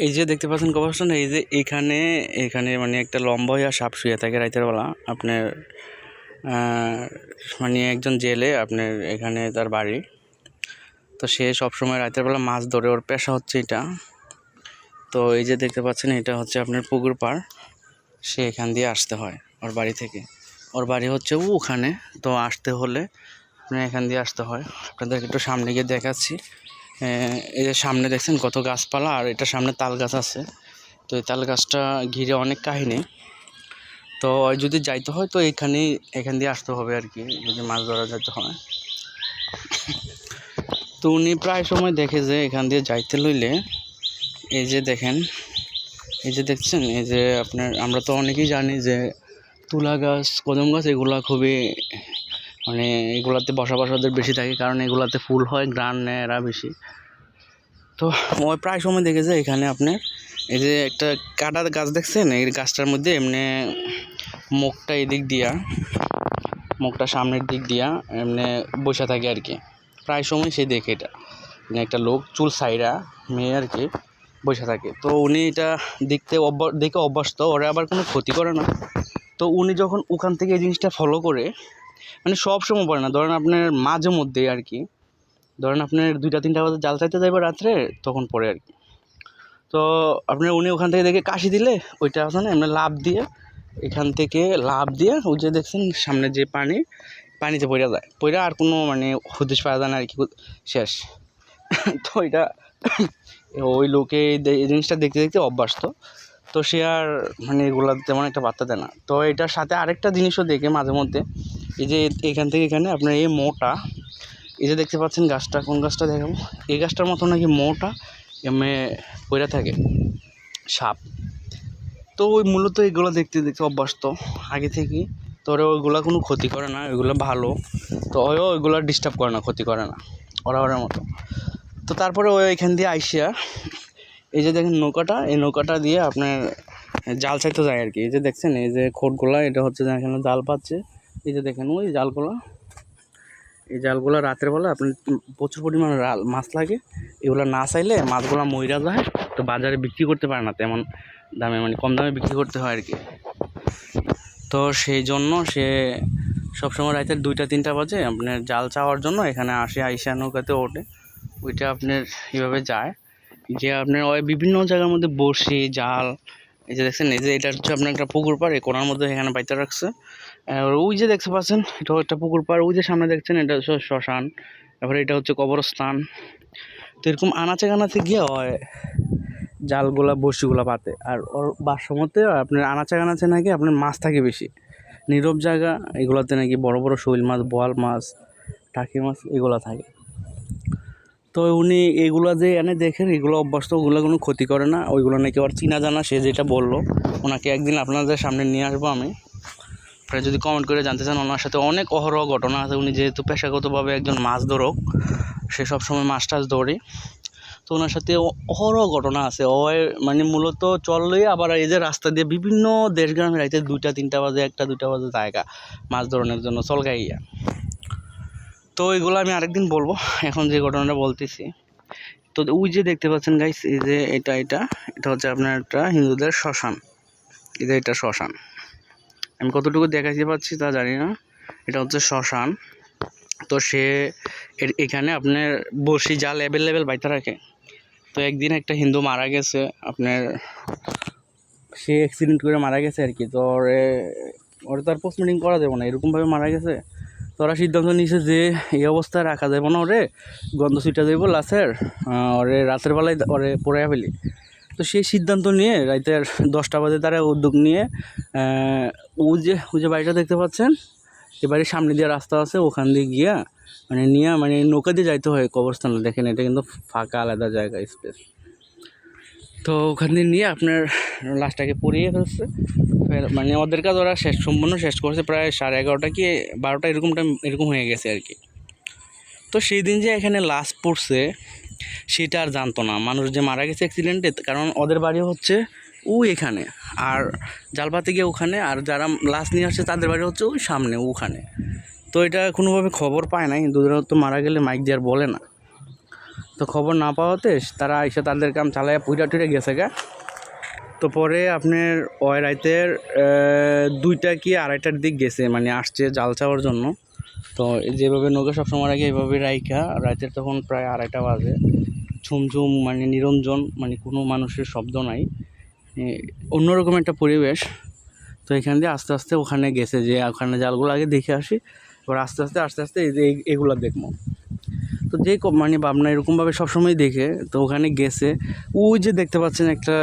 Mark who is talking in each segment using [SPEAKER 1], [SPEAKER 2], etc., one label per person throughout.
[SPEAKER 1] এই যে দেখতে পাচ্ছেন কবরস্থান, এই যে এখানে এখানে মানে একটা লম্বা হইয়া সাপ শুয়ে থাকে রাতের বেলা। আপনার মানে একজন জেলে আপনার এখানে তার বাড়ি, তো সে সবসময় রাতের বেলা মাছ ধরে, ওর পেশা হচ্ছে এটা। তো এই যে দেখতে পাচ্ছেন এটা হচ্ছে আপনার পুকুর পাড়, সে এখান দিয়ে আসতে হয় ওর বাড়ি থেকে। ওর বাড়ি হচ্ছে ওখানে, তো আসতে হলে আপনার এখান দিয়ে আসতে হয়। আপনাদেরকে একটু সামনে গিয়ে দেখাচ্ছি। এই যে সামনে দেখছেন কত গাছপালা, আর এটা সামনে তাল গাছ আছে। তো এই তাল গাছটা ঘিরে অনেক কাহিনী। তো যদি যাইতে হয় তো এখান দিয়ে আসতে হবে আর কি, যদি মাছ ধরা যেতে হয়। তো উনি প্রায় সময় দেখে যে এখান দিয়ে যাইতে লইলে এই যে দেখেন, এই যে দেখছেন, এই যে আপনার আমরা তো অনেকেই জানি যে তুলা গাছ, কদম গাছ এগুলা খুবই মানে এগুলাতে বসবাসদের বেশি থাকে, কারণ এগুলাতে ফুল হয়, গ্রান নেয় এরা বেশি। তো ওই প্রায় সময় দেখে যে এখানে আপনার এই যে একটা কাটা গাছ দেখছেন, এই গাছটার মধ্যে এমনি মুখটা এদিক দিয়া, মুখটা সামনের দিক দিয়া এমনি বসে থাকে আর কি। প্রায় সময় সে দেখে এটা, মানে একটা লোক চুল সাইরা মেয়ে আর কি বসে থাকে। তো উনি এটা দেখে অভ্যস্ত, ওরা আবার কোনো ক্ষতি করে না। তো উনি যখন ওখান থেকে এই জিনিসটা ফলো করে, মানে সব সময় পড়ে না, ধরেন আপনার মাঝে মধ্যে আর কি, ধরেন আপনার 2টা-3টা বাজে জাল চাইতে যাবে রাত্রে, তখন পড়ে আর কি। তো আপনার উনি ওখান থেকে দেখে কাশি দিলে ওইটা আছে না এমনি লাভ দিয়ে, এখান থেকে লাভ দিয়ে ওই যে দেখছেন সামনে যে পানিতে পড়ে যায়, পড়ে আর কোনো মানে হদিশ পাওয়া যায় না আর কি, শেষ। তো এটা ওই লোকে এই জিনিসটা দেখতে দেখতে অভ্যস্ত, তো সে আর মানে এগুলা তেমন একটা পাত্তা দেয় না। তো এটার সাথে আরেকটা জিনিসও দেখে মাঝে মধ্যে, এই যে এখান থেকে এখানে আপনার এই মোটা, এই যে দেখতে পাচ্ছেন গাছটা, কোন গাছটা দেখাবো, এই গাছটার মতো নাকি মোটা এমনি পড়ে থাকে সাপ। তো ওই মূলত এগুলো দেখতে দেখতে অভ্যস্ত আগে থেকেই। তো ওইগুলো কোনো ক্ষতি করে না, ওইগুলো ভালো। তো ওইগুলো ডিস্টার্ব করে না, ক্ষতি করে না, ওরা মতো। তো তারপরে ওই এখান দিয়ে আইসিয়া এই যে দেখেন নৌকাটা, এই নৌকাটা দিয়ে আপনার জাল চাইতে যায় আর কি। এই যে দেখছেন এই যে খোটগুলা, এটা হচ্ছে যে এখানে জাল পাচ্ছে। এই যে দেখেন ওই জালগুলা, এই জালগুলো রাতের বেলা আপনার প্রচুর পরিমাণে মাছ লাগে। এগুলো না চাইলে মাছগুলো মইরা যায়, তো বাজারে বিক্রি করতে পারে না তেমন দামে, মানে কম দামে বিক্রি করতে হয় আর কি। তো সেই জন্য সে সবসময় রাতের 2টা-3টা বাজে আপনার জাল চাওয়ার জন্য এখানে আসে, আইসা নৌকাতে ওঠে, ওইটা আপনার এইভাবে যায় যে আপনার ওই বিভিন্ন জায়গার মধ্যে বসে জাল। এই যে দেখছেন, এই যে এটা হচ্ছে আপনার একটা পুকুর পাড়, এই কোনার মধ্যে এখানে বাইতে রাখছে। আর ওই যে দেখতে পাচ্ছেন এটা একটা পুকুর পাড়, ওই যে সামনে দেখছেন এটা হচ্ছে শ্মশান, তারপরে এটা হচ্ছে কবরস্থান। তো এরকম আনাচে কানাচে গিয়ে হয় জালগুলা বড়শিগুলা পাতে। আর ওর বাসমতে আপনার আনাচে কানাচে নাকি আপনার মাছ থাকে বেশি, নীরব জায়গা, এগুলোতে নাকি বড় বড় শৈল মাছ, বোয়াল মাছ, টাকি মাছ এগুলো থাকে। তো উনি এগুলা যে এনে দেখেন, এগুলো অভ্যস্ত, ওগুলো কোনো ক্ষতি করে না, ওইগুলো নাকি ওর চিনা জানা। সে যেটা বললো, ওনাকে একদিন আপনাদের সামনে নিয়ে আসবো আমি। আপনারা যদি কমেন্ট করে জানতে চান, ওনার সাথে অনেক অহরহ ঘটনা আছে। উনি যেহেতু পেশাগতভাবে একজন মাছ ধরক, সে সবসময় মাছ টাছ ধরে, তো ওনার সাথে অহরহ ঘটনা আছে। ও মানে মূলত চললেই আবার এই যে রাস্তা দিয়ে বিভিন্ন দেশ গ্রামে রাইতে 2টা-3টা বাজে, 1টা-2টা বাজে জায়গা মাছ ধরনের জন্য চলগাইয়া। তো এগুলো আমি আরেকদিন বলবো, এখন যে ঘটনাটা বলতেছি। তো ওই যে দেখতে পাচ্ছেন গাইস, এই যে এটা হচ্ছে আপনার একটা হিন্দুদের শ্মশান। এই যে এটা শ্মশান, আমি কতটুকু দেখাইতে পাচ্ছি তা জানি না, এটা হচ্ছে শ্মশান। তো সে এখানে আপনার বড়শি জাল অ্যাভেলেবেল বাইতে রাখে। তো একদিন একটা হিন্দু মারা গেছে, আপনার সে অ্যাক্সিডেন্ট করে মারা গেছে আর কি। তো ওরে তার পোস্টমর্টম করা যাবে না, এরকমভাবে মারা গেছে। তো ওরা সিদ্ধান্ত নিয়েছে যে এই অবস্থায় রাখা যাবে না, ওরে গন্ধ ছুটা যাইব লাশের, ওরে রাতের বেলায় ওরে পোড়াইয়া ফেলি। তো সেই সিদ্ধান্ত নিয়ে রাতের 10টা বাজে তারা উদ্যোগ নিয়ে ওই যে বাড়িটা দেখতে পাচ্ছেন, এ বাড়ির সামনে দিয়ে রাস্তা আছে, ওখান দিয়ে গিয়া মানে নৌকা দিয়ে যাইতে হয় কবরস্থানে। দেখেন এটা কিন্তু ফাঁকা আলাদা জায়গা, স্পেস। তো ওখান দিয়ে নিয়ে আপনার লাশটাকে পুড়িয়ে ফেলছে। মানে ওদের কাজ ওরা সম্পূর্ণ শেষ করছে, প্রায় 11:30 কি 12টা এরকম হয়ে গেছে আর কি। তো সেই দিন যে এখানে লাশ পড়ছে সেটা আর জানতো না মানুষ যে মারা গেছে অ্যাক্সিডেন্টে, কারণ ওদের বাড়ি হচ্ছে ওই এখানে, আর জালপাতে গিয়ে ওখানে, আর যারা লাশ নিয়ে আসছে তাদের বাড়ি হচ্ছে ওই সামনে ওখানে। তো এটা কোনোভাবে খবর পায় না, কিন্তু ওরা তো মারা গেলে মাইক দিয়ে আর বলে না। তো খবর না পাওয়াতে তারা এসে তাদের কাম চালায় পুইরা টুইরা গেছে গা। তো পরে আপনার ওই রাতের 2টা কি 2:30টার দিক গেছে, মানে আসছে জাল চাওয়ার জন্য। তো যেভাবে নৌকা সবসময় আগে এভাবে রাইখা রাতের তখন প্রায় 2:30টা বাজে, ঝুমঝুম মানে নিরঞ্জন, মানে কোনো মানুষের শব্দ নাই, অন্যরকম একটা পরিবেশ। তো এখান দিয়ে আস্তে আস্তে ওখানে গেছে, যে ওখানে জালগুলো আগে দেখে আসি, এবার আস্তে আস্তে এই যে এগুলো দেখবো। তো যে মানে ভাবনা এরকমভাবে সবসময় দেখে, তো ওখানে গেছে। ওই যে দেখতে পাচ্ছেন একটা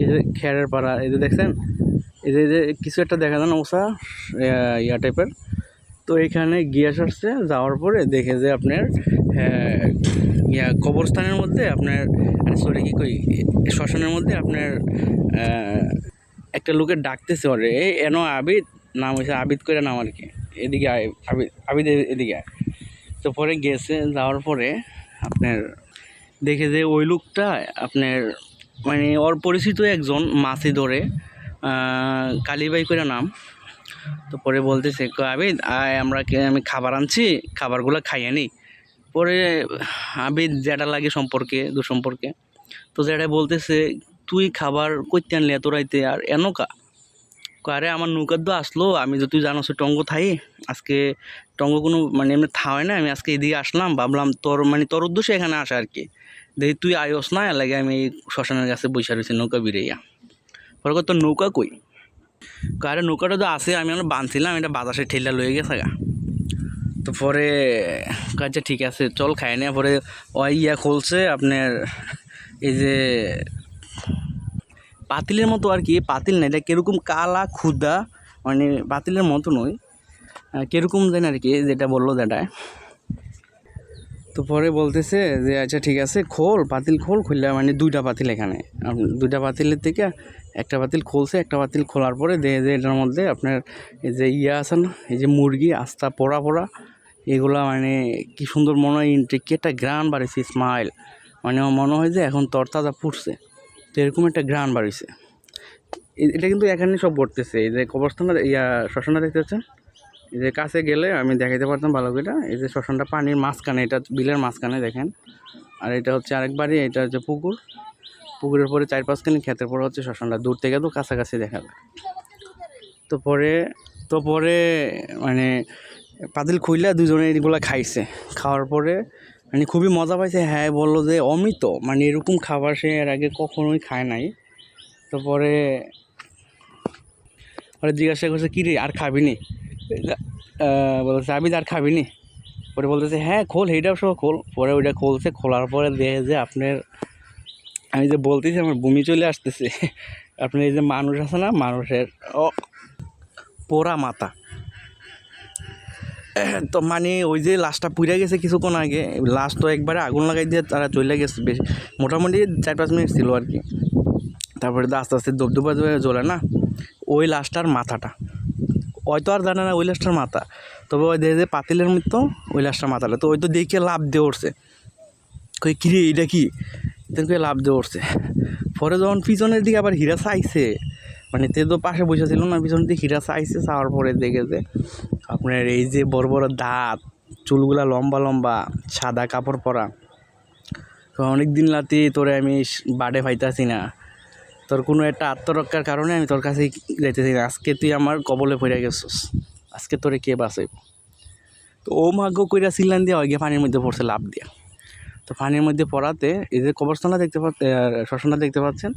[SPEAKER 1] এই যে খেরের পাড়া, এই যে দেখছেন এই যে কিছু একটা দেখা যায় না ওসা ইয়া টাইপের। তো এখানে গিয়ে আসছে, যাওয়ার পরে দেখে যে আপনার কবরস্থানের মধ্যে আপনার সরি কি কই শ্মশানের মধ্যে আপনার একটা লোকের ডাকতেছে, ওরে এই এনো আবিদ, নাম হয়েছে আবিদ করে নাম আর কি, এদিকে আয় আবিদ এদিকে আয়। তো পরে গেছে, যাওয়ার পরে আপনার দেখে যে ওই লোকটা আপনার মানে ওর পরিচিত একজন মাছি ধরে, কালীবাই করে নাম। তো পরে বলতেছে আবিদ আয়, আমি খাবার আনছি, খাবারগুলো খাইয়ে নি। পরে আবিদ যেটা লাগে সম্পর্কে দুঃসম্পর্কে, তো যেটা বলতেছে তুই খাবার কইতে আনলি এত রাইতে আর এনকা? আরে আমার নৌকার তো আসলো, আমি তো তুই জানোস টঙ্গ থাই, আজকে টঙ্গ কোনো মানে এমনি থাওয়ায় না, আমি আজকে এদিকে আসলাম, ভাবলাম তোর উদ্দেশ্যে এখানে আসা আর কি। দেখি তুই আয়স না, লাগে আমি এই শ্মশানের কাছে বসে রয়েছি নৌকা বিড়াইয়া। পরে তোর নৌকা কই? আরে নৌকাটা তো আছে, আমি আমরা বাঁধছিলাম, এটা বাতাসে ঠেলা লয়ে গেছে গা। তো পরে কাজে ঠিক আছে চল খাই না। পরে ওই খুলছে আপনার এই যে পাতিলের মতো আর কি, পাতিল না এটা কীরকম কালা ক্ষুদা, মানে পাতিলের মতো নয়, কীরকম জানি আর কি, যেটা বললো যেটায়। তো পরে বলতেছে যে আচ্ছা ঠিক আছে খোল, পাতিল খোল, খুললে মানে 2টা পাতিল এখানে, 2টা পাতিলের থেকে একটা পাতিল খুলছে, একটা পাতিল খোলার পরে দেখে যে এটার মধ্যে আপনার এই যে আছে না, এই যে মুরগি আস্তা পোড়া এগুলা, মানে কি সুন্দর মনে হয়, কি একটা গ্রান বাড়িছে, স্মাইল, মানে মনে হয় যে এখন তরতাজা ফুটছে, তো এরকম একটা গ্রান বাড়িছে। এটা কিন্তু এখানে সব ঘটতেছে, এই যে কবরস্থানের শ্মশানটা দেখতে পাচ্ছেন, এই যে কাছে গেলে আমি দেখাইতে পারতাম ভালো করে। এই যে শ্মশানটা পানির মাঝখানে, এটা বিলের মাঝখানে দেখেন, আর এটা হচ্ছে আরেক বাড়ি, এটা হচ্ছে পুকুরের পরে 4-5 খানি ক্ষেতের পরে হচ্ছে শ্মশানটা, দূর থেকে তো কাছাকাছি দেখা যায়। তো পরে মানে পাতিল খুইলা দুজনে এগুলো খাইছে, খাওয়ার পরে মানে খুবই মজা পাইছে। হ্যাঁ বললো যে অমিত, মানে এরকম খাবার সে এর আগে কখনোই খায় নাই। তো পরে জিজ্ঞাসা করছে কী রে আর খাবি নি, বলছে আবিদ আর খাবি নি? পরে বলতেছে হ্যাঁ খোল, এইটাও সব খোল। পরে ওইটা খুলছে, খোলার পরে দেখে যে আপনার আমি যে বলতেছি আমার বমি চলে আসতেছে। আপনার এই যে মানুষ আছে না, মানুষের পোড়া মাথা, তো মানে ওই যে লাশটা পুড়ে গেছে কিছুক্ষণ আগে, লাশ তো একবারে আগুন লাগাই দিয়ে তারা চলে গেছে, বেশ মোটামুটি 4-5 মিনিট ছিল আর কি। তারপরে তো আস্তে আস্তে দবদবা জ্বলে না, ওই লাশটার মাথাটা হয়তো আর জানে না ওই লাশটার মাথা, তবে ওই দেখে যে পাতিলের মতো ওই লাশটার মাথাটা, তো ওই তো দেখে লাভ দিয়ে উঠছে, কই কিরে এটা কি, করে লাভ দিয়ে উঠছে। পরে যখন পিছনের দিকে আবার হীরা চাইছে, মানে তে তো পাশে বসে ছিল না, পিছনের দিকে হীরা চাইছে, চাওয়ার পরে দেখে যে আপনার এই যে বড় বড় দাঁত, চুলগুলা লম্বা লম্বা, সাদা কাপড় পরা। তো অনেক দিন রাতে তোরে আমি বাড়ে পাইতাছি না, তোর কোনো একটা আত্মরক্ষার কারণে আমি তোর কাছে যাইতেছি না, আজকে তুই আমার কবলে পড়ে গেছিস, আজকে তোরে কে বাঁচাইব? তো ও মাগ্য কইরা সিলান দিয়ে ওই গিয়ে পানির মধ্যে পড়ছে লাভ দিয়া। তো পানির মধ্যে পড়াতে এই যে কবরস্থানটা দেখতে শ্মশানটা দেখতে পাচ্ছেন,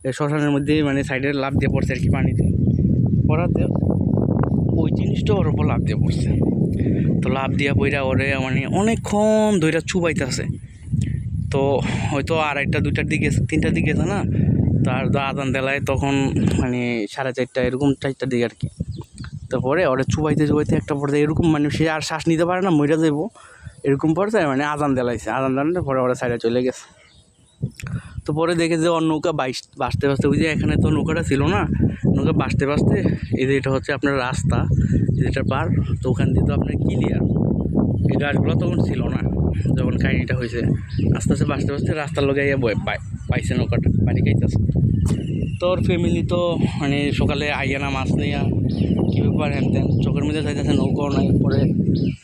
[SPEAKER 1] এই শ্মশানের মধ্যে মানে সাইডে লাভ দিয়ে পড়ছে আর কি, পানিতে পড়াতে ওই জিনিসটা ওর উপর লাভ দিয়ে পড়ছে। তো লাভ দিয়া পইরা ওরে মানে অনেকক্ষণ ধইরা চুবাইতেছে। তো হয়তো 2:30-2টার দিকে 3টার দিকে গেছে না, তার আদান দেলায় তখন মানে 4:30 এরকম 4টার দিকে আর কি। তারপরে ওরা চুবাইতে একটা পর্যায়ে এরকম মানে সে আর শ্বাস নিতে পারে না, মইরা যাইব এরকম পর্যায়ে মানে আজান দেলাইছে, আজান দেলানোর পরে ওরা সাইডে চলে গেছে। তো পরে দেখে যে ওর নৌকা বাঁচতে ওই যে এখানে তো নৌকাটা ছিল না, নৌকা বাঁচতে এই যে এটা হচ্ছে আপনার রাস্তা, যেটা পার, তো ওখান দিয়ে তো আপনার ক্লিয়ার, এই গাছগুলো তখন ছিল না যখন কাহিনিটা হয়েছে। আস্তে আস্তে বাঁচতে রাস্তার লোক পাইছে নৌকাটা, পানি খাইতেছে। তোর ফ্যামিলি তো মানে সকালে আইয়া না মাছ নিয়া কী ব্যাপার হ্যান তেন, চোখের মধ্যে চাইতেছে নৌকাও নাই। পরে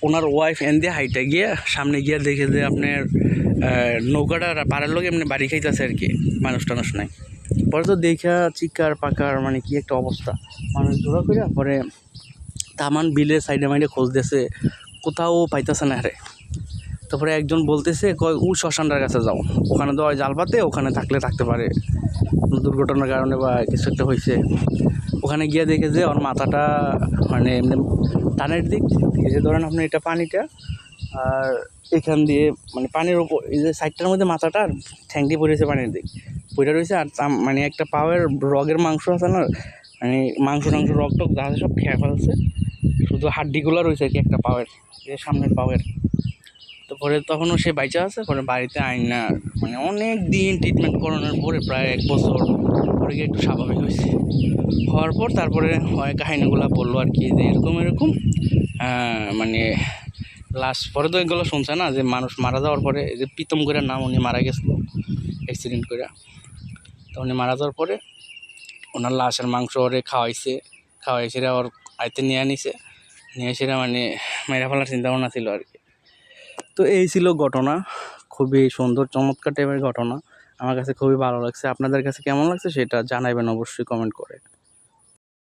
[SPEAKER 1] ওনার ওয়াইফ এন দিয়ে হাইটে গিয়ে সামনে গিয়ে দেখে যে আপনার নৌকাটা পাড়ার লোক এমনি বাড়ি খাইতেছে আর কি, মানুষ টানুষ নাই। পরে তো দেখা চিকার পাকার মানে কি একটা অবস্থা, মানুষ জোড়া করে পরে তামান বিলের সাইডে মাইডে খোঁজ দিয়েছে, কোথাও পাইতেছে না রে। তারপরে একজন বলতেছে কয় ও শ্মশানটার কাছে যাও, ওখানে তো জাল পাতে, ওখানে থাকলে থাকতে পারে, দুর্ঘটনার কারণে বা কিছু একটা হয়েছে। ওখানে গিয়ে দেখে যে ওর মাথাটা মানে এমনি টানের দিক, এই যে ধরেন আপনি এটা পানিটা, আর এখান দিয়ে মানে পানির ওপর এই যে সাইডটার মধ্যে মাথাটা আর ঠ্যাংটি পড়েছে পানির দিক পড়ে রয়েছে। আর মানে একটা পাওয়ের রগের মাংস আছে না, মানে মাংস রগ টক যা আছে সব খেয়ে ফেলছে, শুধু হাড্ডিগুলো রয়েছে আর কি একটা পাওয়ের, এই সামনের পাওয়ের। তো পরে তখনও সে বাইচা আছে, পরে বাড়িতে আইন না মানে অনেক দিন ট্রিটমেন্ট করানোর পরে প্রায় 1 বছর পরে গিয়ে একটু স্বাভাবিক হয়েছে। হওয়ার পর তারপরে হয় কাহিনিগুলো বললো আর কি, যে এরকম মানে লাস্ট পরে তো এগুলো শুনছে না, যে মানুষ মারা যাওয়ার পরে যে প্রীতম করে নাম, উনি মারা গেছিলো অ্যাক্সিডেন্ট করে। তো উনি মারা যাওয়ার পরে ওনার লাশের মাংস ওরে খাওয়াইছে ওর আয়তে নিয়ে সেটা মানে মেরা ফেলার চিন্তা ভাবনা ছিল আর কি। তো এই ছিল ঘটনা, খুবই সুন্দর চমৎকার টাইপের ঘটনা, আমার কাছে খুবই ভালো লাগছে। আপনাদের কাছে কেমন লাগছে সেটা জানাবেন অবশ্যই কমেন্ট করে।